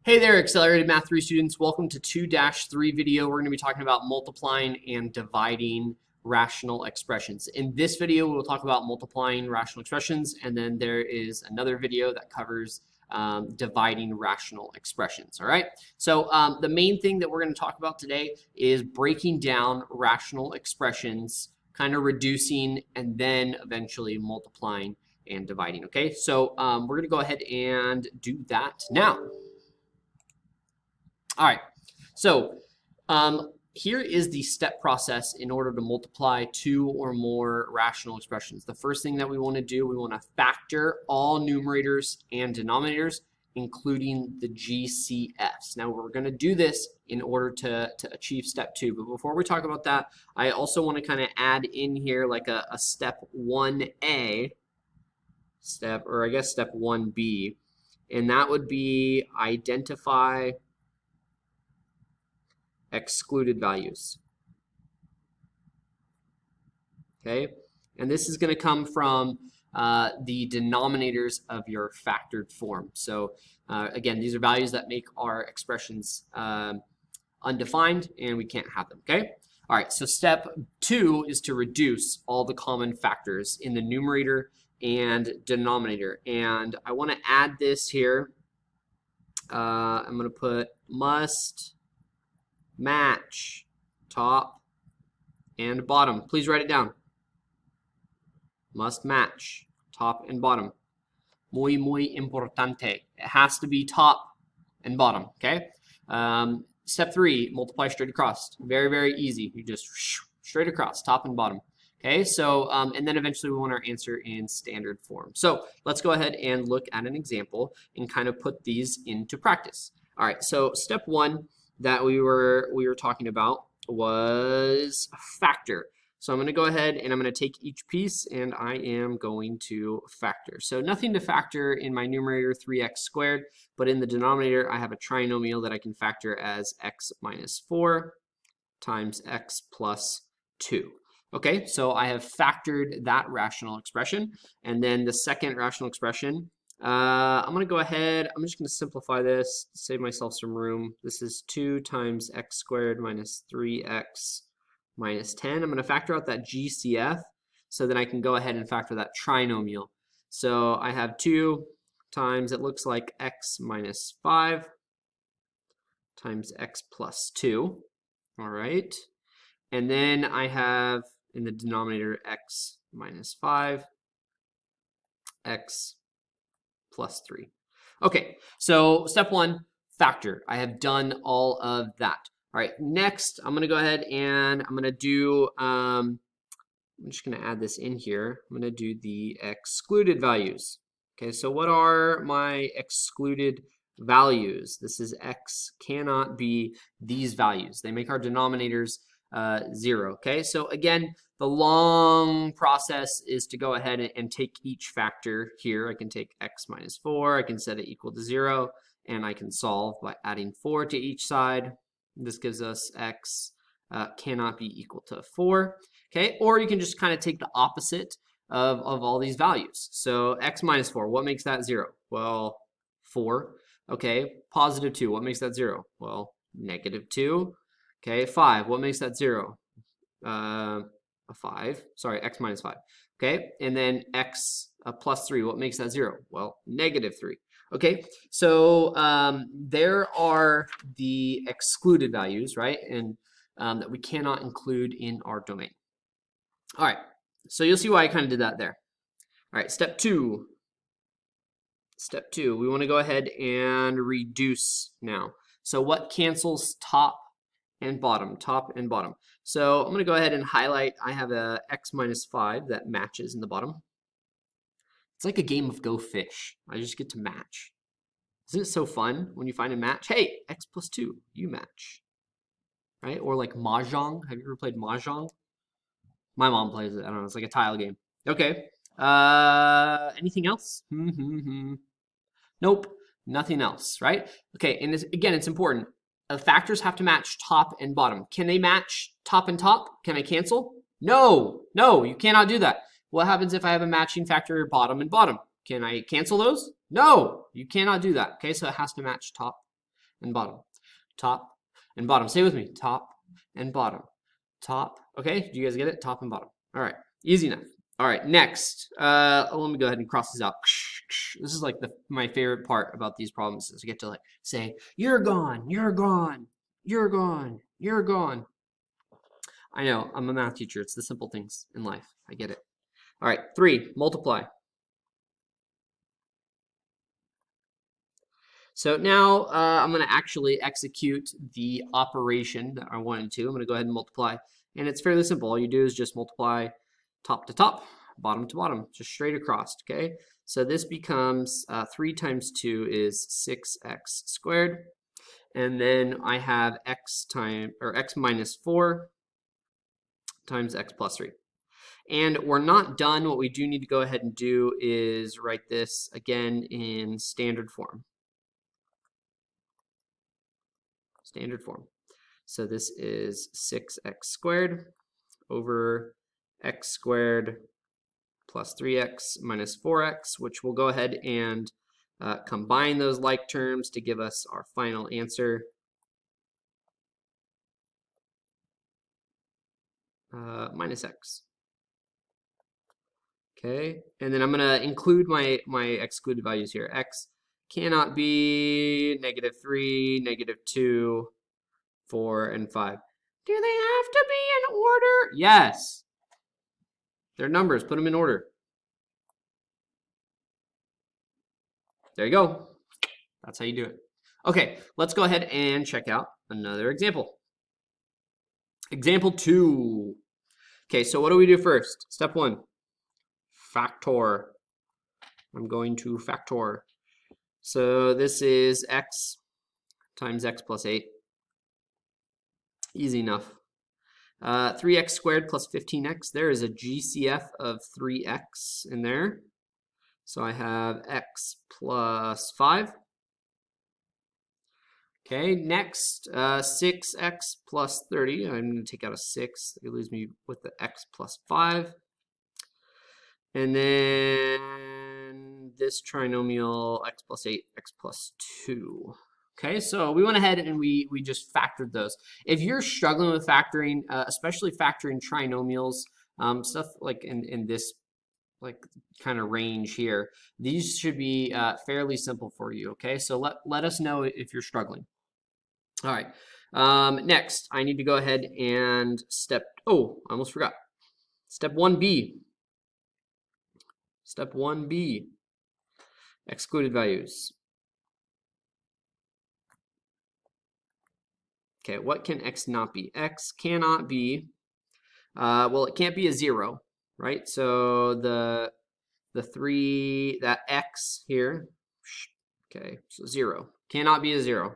Hey there, Accelerated Math 3 students. Welcome to 2-3 video. We're going to be talking about multiplying and dividing rational expressions. In this video, we'll talk about multiplying rational expressions, and then there is another video that covers dividing rational expressions. All right. So the main thing that we're going to talk about today is breaking down rational expressions, kind of reducing, and then eventually multiplying and dividing. Okay. So we're going to go ahead and do that now. All right, so here is the step process in order to multiply two or more rational expressions. The first thing that we want to do, we want to factor all numerators and denominators, including the GCFs. Now we're going to do this in order to achieve step 2. But before we talk about that, I also want to kind of add in here like a step 1A, step 1B, and that would be identify excluded values. Okay, and this is going to come from the denominators of your factored form. So again, these are values that make our expressions undefined, and we can't have them. Okay. All right. So step 2 is to reduce all the common factors in the numerator and denominator, and I want to add this here. I'm going to put must match top and bottom. Please write it down. Must match top and bottom. Muy, muy importante. It has to be top and bottom, okay? Step 3, multiply straight across. Very, very easy. You just straight across, top and bottom. Okay, so, and then eventually we want our answer in standard form. So let's go ahead and look at an example and kind of put these into practice. All right, so step 1 that we were talking about was factor. So I'm going to go ahead and I'm going to take each piece and I am going to factor. So nothing to factor in my numerator, 3x squared, but in the denominator I have a trinomial that I can factor as x minus 4 times x plus 2. Okay, so I have factored that rational expression, and then the second rational expression, I'm going to go ahead, I'm just going to simplify this, save myself some room. This is 2 times x squared minus 3x minus 10. I'm going to factor out that GCF, so then I can go ahead and factor that trinomial. So I have 2 times, it looks like x minus 5 times x plus 2. All right. And then I have in the denominator x minus 5, x plus 3. Okay, so step 1, factor. I have done all of that. All right, next I'm going to go ahead and I'm going to do, I'm just going to add this in here. I'm going to do the excluded values. Okay, so what are my excluded values? This is x cannot be these values. They make our denominators 0. Okay, so again, the long process is to go ahead and take each factor here. I can take x minus 4, I can set it equal to 0, and I can solve by adding 4 to each side. This gives us x cannot be equal to 4. Okay, or you can just kind of take the opposite of all these values. So x minus 4, what makes that 0? Well, 4. Okay, positive 2, what makes that 0? Well, negative 2. Okay, 5, what makes that 0? A 5, sorry, x minus 5. Okay, and then x plus 3, what makes that 0? Well, negative 3. Okay, so there are the excluded values, right? And that we cannot include in our domain. All right, so you'll see why I kind of did that there. All right, step 2. Step 2, we want to go ahead and reduce now. So what cancels top and bottom, top and bottom? So I'm going to go ahead and highlight, I have a x minus 5 that matches in the bottom. It's like a game of Go Fish. I just get to match. Isn't it so fun when you find a match? Hey, x plus 2, you match. Right? Or like Mahjong. Have you ever played Mahjong? My mom plays it. I don't know. It's like a tile game. Okay. Anything else? Nope. Nothing else, right? Okay, and again, it's important. Factors have to match top and bottom. Can they match top and top? Can I cancel? No, no, you cannot do that. What happens if I have a matching factor bottom and bottom? Can I cancel those? No, you cannot do that. Okay, so it has to match top and bottom, top and bottom. Say it with me, top and bottom, top. Okay, do you guys get it? Top and bottom. All right, easy enough. All right, next, let me go ahead and cross this out. This is like my favorite part about these problems is I get to like say, you're gone, you're gone, you're gone, you're gone. I know, I'm a math teacher. It's the simple things in life. I get it. All right, 3, multiply. So now I'm going to actually execute the operation that I wanted to. I'm going to go ahead and multiply. And it's fairly simple. All you do is just multiply top to top, bottom to bottom, just straight across, okay? So this becomes 3 times 2 is 6x squared. And then I have x minus 4 times x plus 3. And we're not done. What we do need to go ahead and do is write this again in standard form. Standard form. So this is 6x squared over x squared plus 3x minus 4x, which we'll go ahead and combine those like terms to give us our final answer. Minus x. Okay, and then I'm going to include my excluded values here. X cannot be -3, -2, 4, and 5. Do they have to be in order? Yes. They're numbers. Put them in order. There you go. That's how you do it. Okay, let's go ahead and check out another example. Example 2. Okay, so what do we do first? Step 1. Factor. I'm going to factor. So this is x times x plus 8. Easy enough. 3x squared plus 15x. There is a GCF of 3x in there. So I have x plus 5. Okay, next, 6x plus 30. I'm going to take out a 6. It leaves me with the x plus 5. And then this trinomial, x plus 8, x plus 2. Okay, so we went ahead and we just factored those. If you're struggling with factoring, especially factoring trinomials, stuff like in this like kind of range here, these should be fairly simple for you. Okay, so let us know if you're struggling. All right, next I need to go ahead and I almost forgot. Step 1b. Step 1b, excluded values. Okay, what can x not be? X cannot be, well, it can't be a 0, right? So the 3, that x here, okay, so 0. Cannot be a 0.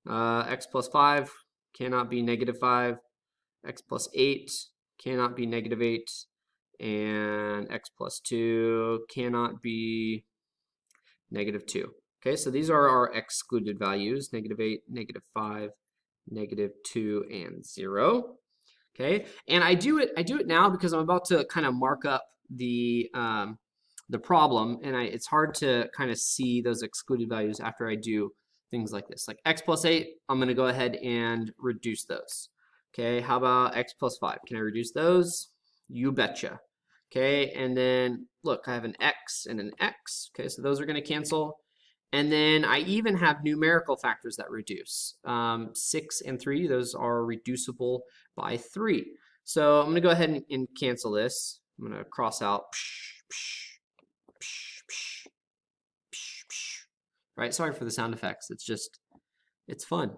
X plus 5 cannot be -5. X plus 8 cannot be -8. And x plus 2 cannot be -2. Okay, so these are our excluded values, -8, -5, -2, and 0. Okay, and I do it now because I'm about to kind of mark up the problem, and it's hard to kind of see those excluded values after I do things like this. Like x plus 8, I'm going to go ahead and reduce those. Okay, how about x plus 5? Can I reduce those? You betcha. Okay, and then look, I have an x and an x. Okay, so those are going to cancel. And then I even have numerical factors that reduce. 6 and 3, those are reducible by 3. So I'm going to go ahead and cancel this. I'm going to cross out. Right, sorry for the sound effects. It's fun.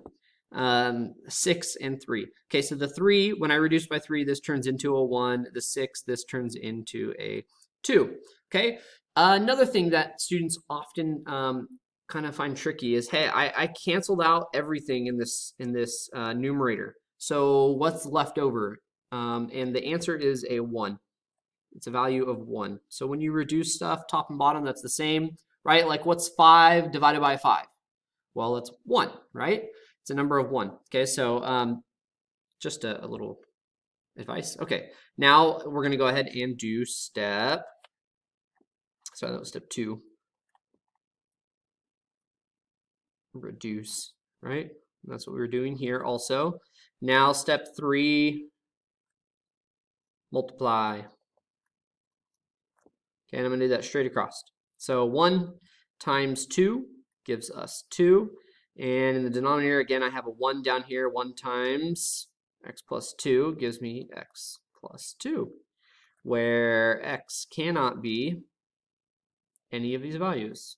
6 and 3. Okay, so the 3, when I reduce by 3, this turns into a 1. The 6, this turns into a 2. Okay, another thing that students often kind of find tricky is, hey, I canceled out everything in this numerator. So what's left over? And the answer is a 1. It's a value of 1. So when you reduce stuff top and bottom, that's the same, right? Like what's 5 divided by 5? Well, it's 1, right? It's a number of 1. Okay, so just a little advice. Okay, now we're going to go ahead and do step 2. Reduce right? That's what we were doing here also. Now step 3, multiply. Okay, and I'm going to do that straight across. So 1 times 2 gives us 2. And in the denominator, again, I have a 1 down here. 1 times x plus 2 gives me x plus 2, where x cannot be any of these values.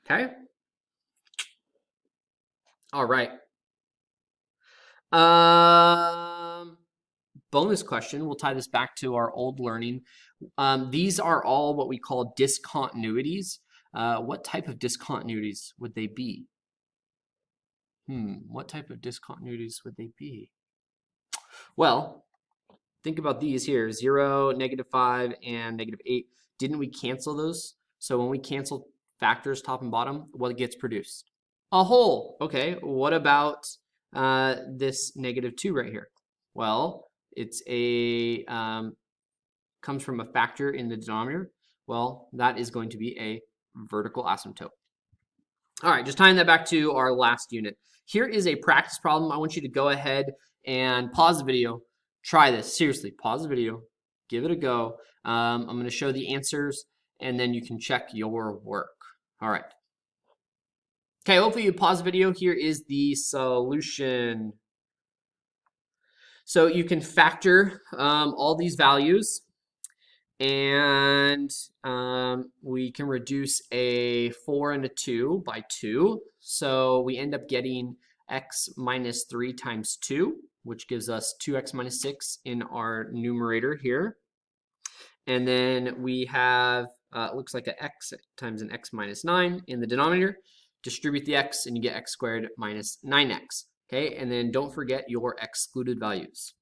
Okay? All right. Bonus question. We'll tie this back to our old learning. These are all what we call discontinuities. What type of discontinuities would they be? What type of discontinuities would they be? Well, think about these here, 0, -5, and -8. Didn't we cancel those? So when we cancel factors top and bottom, what gets produced? A whole. Okay, what about this -2 right here? Well, it's a comes from a factor in the denominator. Well, that is going to be a vertical asymptote. All right, just tying that back to our last unit. Here is a practice problem. I want you to go ahead and pause the video. Try this. Seriously, pause the video. Give it a go. I'm going to show the answers, and then you can check your work. All right. Okay, hopefully you pause the video. Here is the solution. So you can factor all these values, and we can reduce a 4 and a 2 by 2. So we end up getting x minus 3 times 2, which gives us 2x minus 6 in our numerator here. And then we have, looks like an x times an x minus 9 in the denominator. Distribute the x, and you get x squared minus 9x. Okay, and then don't forget your excluded values.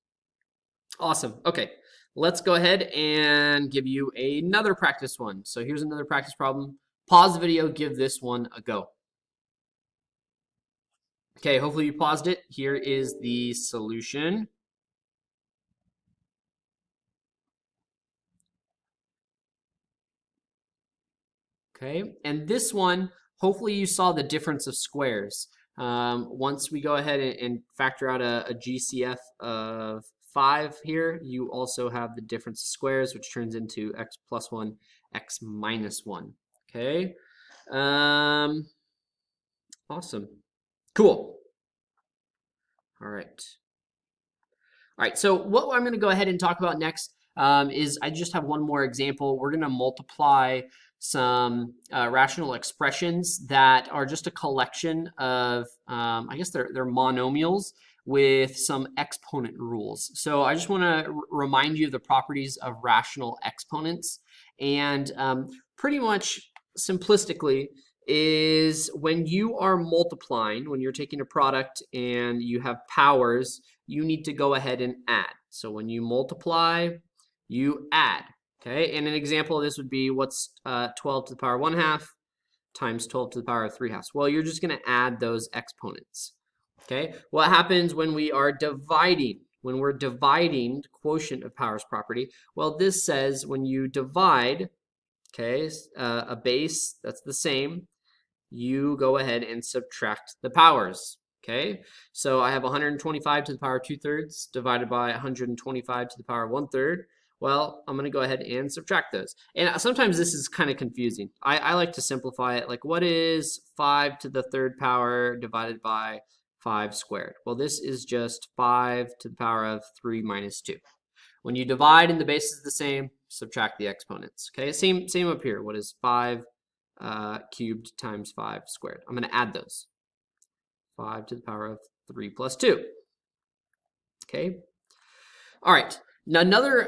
Awesome. Okay, let's go ahead and give you another practice one. So here's another practice problem. Pause the video, give this one a go. Okay, hopefully you paused it. Here is the solution. Okay, and this one, hopefully you saw the difference of squares. Once we go ahead and factor out a GCF of 5 here, you also have the difference of squares, which turns into x plus 1, x minus 1. Okay, awesome, cool. All right. All right, so what I'm going to go ahead and talk about next is I just have one more example. We're going to multiply some rational expressions that are just a collection of, I guess they're monomials with some exponent rules. So I just want to remind you of the properties of rational exponents. And pretty much simplistically is when you are multiplying, when you're taking a product and you have powers, you need to go ahead and add. So when you multiply, you add. Okay, and an example of this would be what's 12 to the power 1/2 times 12 to the power of 3/2. Well, you're just going to add those exponents. Okay, what happens when we are dividing? When we're dividing the quotient of powers property, well, this says when you divide, okay, a base that's the same, you go ahead and subtract the powers. Okay, so I have 125 to the power 2/3 divided by 125 to the power 1/3. Well, I'm going to go ahead and subtract those. And sometimes this is kind of confusing. I like to simplify it. Like, what is 5 to the 3rd power divided by 5 squared? Well, this is just 5 to the power of 3 minus 2. When you divide and the base is the same, subtract the exponents. Okay, same up here. What is 5 cubed times 5 squared? I'm going to add those. 5 to the power of 3 plus 2. Okay. All right. Now another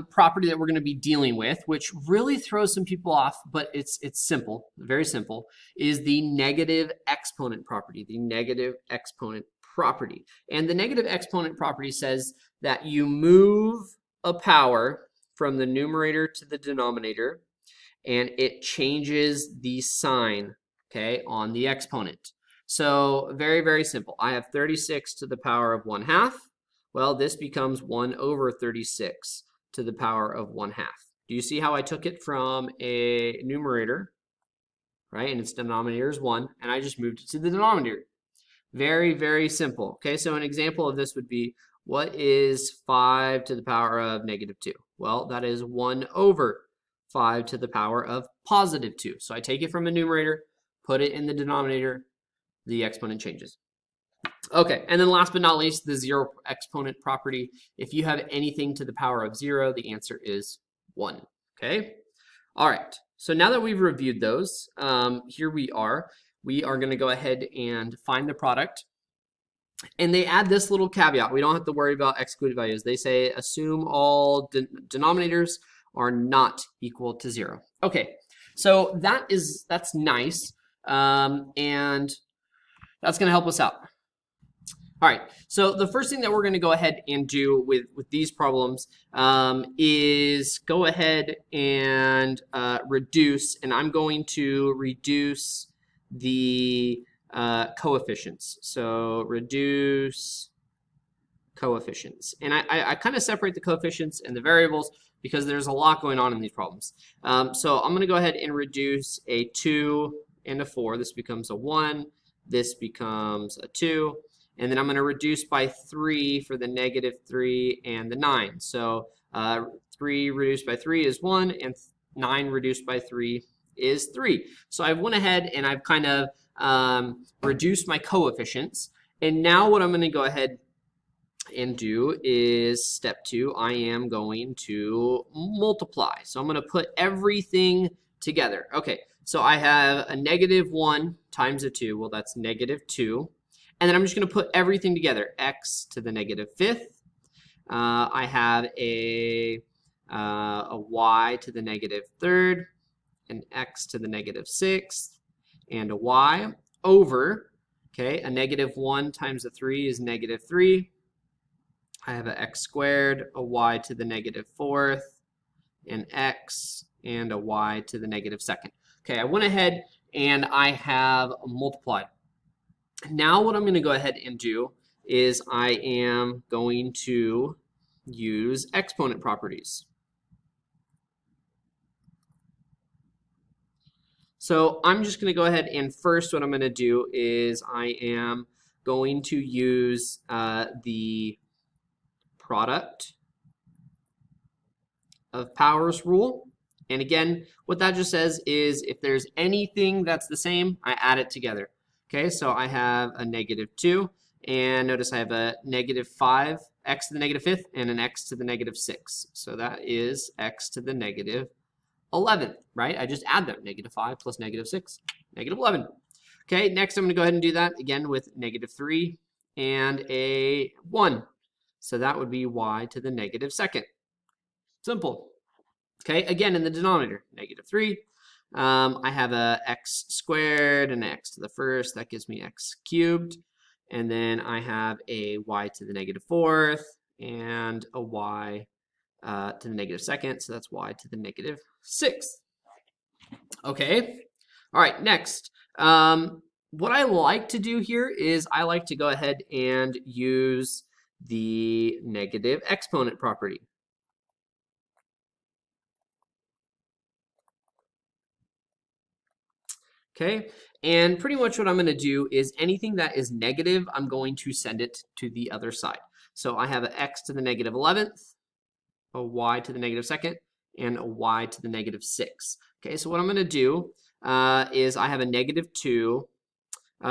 property that we're going to be dealing with, which really throws some people off, but it's simple, very simple, is the negative exponent property. The negative exponent property. And the negative exponent property says that you move a power from the numerator to the denominator, and it changes the sign, okay, on the exponent. So very, very simple. I have 36 to the power of 1/2. Well, this becomes 1 over 36 to the power of 1/2. Do you see how I took it from a numerator, right? And its denominator is 1, and I just moved it to the denominator. Very, very simple. Okay, so an example of this would be, what is 5 to the power of negative 2? Well, that is 1 over 5 to the power of positive 2. So I take it from the numerator, put it in the denominator, the exponent changes. Okay, and then last but not least, the zero exponent property. If you have anything to the power of 0, the answer is 1. Okay, all right. So now that we've reviewed those, here we are. We are going to go ahead and find the product. And they add this little caveat. We don't have to worry about excluded values. They say assume all denominators are not equal to 0. Okay, so that's nice, and that's going to help us out. All right, so the first thing that we're going to go ahead and do with these problems is go ahead and reduce, and I'm going to reduce the coefficients. So reduce coefficients. And I kind of separate the coefficients and the variables because there's a lot going on in these problems. So I'm going to go ahead and reduce a 2 and a 4. This becomes a 1. This becomes a 2. And then I'm going to reduce by 3 for the negative 3 and the 9. So 3 reduced by 3 is 1, and 9 reduced by 3 is 3. So I went ahead and I've kind of reduced my coefficients. And now what I'm going to go ahead and do is step 2. I am going to multiply. So I'm going to put everything together. Okay, so I have a negative 1 times a 2. Well, that's negative 2. And then I'm just going to put everything together. X to the negative 5th. I have a y to the negative 3rd, an x to the negative 6th, and a y over, okay, a negative 1 times a 3 is negative 3. I have an x squared, a y to the negative 4th, an x, and a y to the negative 2nd. Okay, I went ahead and I have multiplied. Now what I'm going to go ahead and do is I am going to use exponent properties. So I'm just going to go ahead and first what I'm going to do is I am going to use the product of powers rule. And again, what that just says is if there's anything that's the same, I add it together. Okay, so I have a negative 2, and notice I have a negative 5, x to the negative 5th, and an x to the negative 6. So that is x to the negative 11th, right? I just add them, negative 5 plus negative 6, negative 11. Okay, next I'm going to go ahead and do that again with negative 3 and a 1. So that would be y to the negative 2nd. Simple. Okay, again in the denominator, negative 3. I have a x squared and an x to the 1st. That gives me x cubed. And then I have a y to the negative 4th and a y to the negative 2nd. So that's y to the negative 6th. Okay. All right, next. What I like to do here is I like to go ahead and use the negative exponent property. Okay, and pretty much what I'm going to do is anything that is negative, I'm going to send it to the other side. So I have an x to the negative 11th, a y to the negative 2nd, and a y to the negative 6. Okay, so what I'm going to do is I have a negative 2.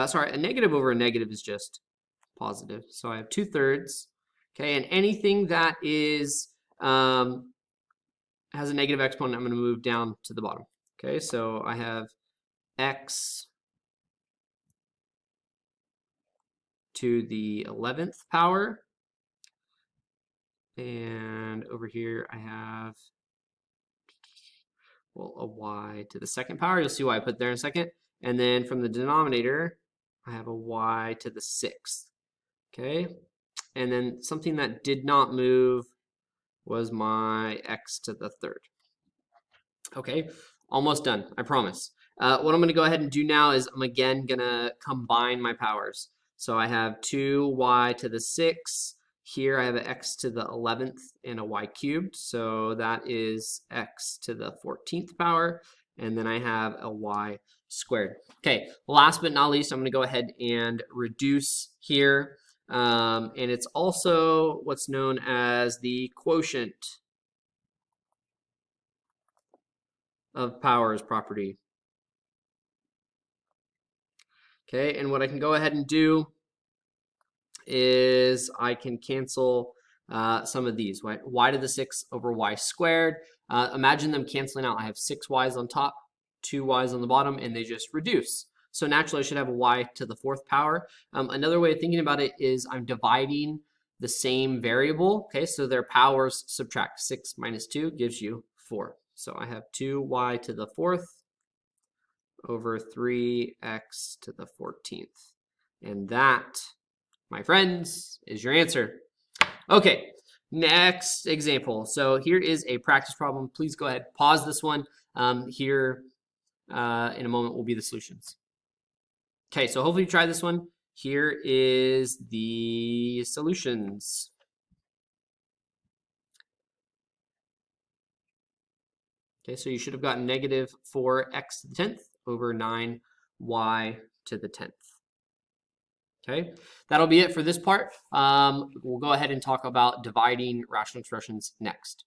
Sorry, a negative over a negative is just positive. So I have 2/3. Okay, and anything that is has a negative exponent, I'm going to move down to the bottom. Okay, so I have x to the 11th power. And over here I have, well, a y to the 2nd power. You'll see why I put there in a second. And then from the denominator, I have a y to the 6th. Okay. And then something that did not move was my x to the 3rd. Okay, almost done, I promise. What I'm going to go ahead and do now is I'm again going to combine my powers. So I have 2y to the 6. Here I have an x to the 11th and a y cubed. So that is x to the 14th power. And then I have a y squared. Okay, last but not least, I'm going to go ahead and reduce here. And it's also what's known as the quotient of powers property. Okay, and what I can go ahead and do is I can cancel some of these, right? Y to the 6 over y squared. Imagine them canceling out. I have 6 y's on top, 2 y's on the bottom, and they just reduce. So naturally, I should have a y to the 4th power. Another way of thinking about it is I'm dividing the same variable. Okay, so their powers subtract. 6 minus 2 gives you 4. So I have 2y to the 4th over 3x to the 14th. And that, my friends, is your answer. Okay, next example. So here is a practice problem. Please go ahead, pause this one. Here in a moment will be the solutions. Okay, so hopefully you try this one. Here is the solutions. Okay, so you should have gotten negative 4x to the 10th over 9y to the 10th. Okay, that'll be it for this part. We'll go ahead and talk about dividing rational expressions next.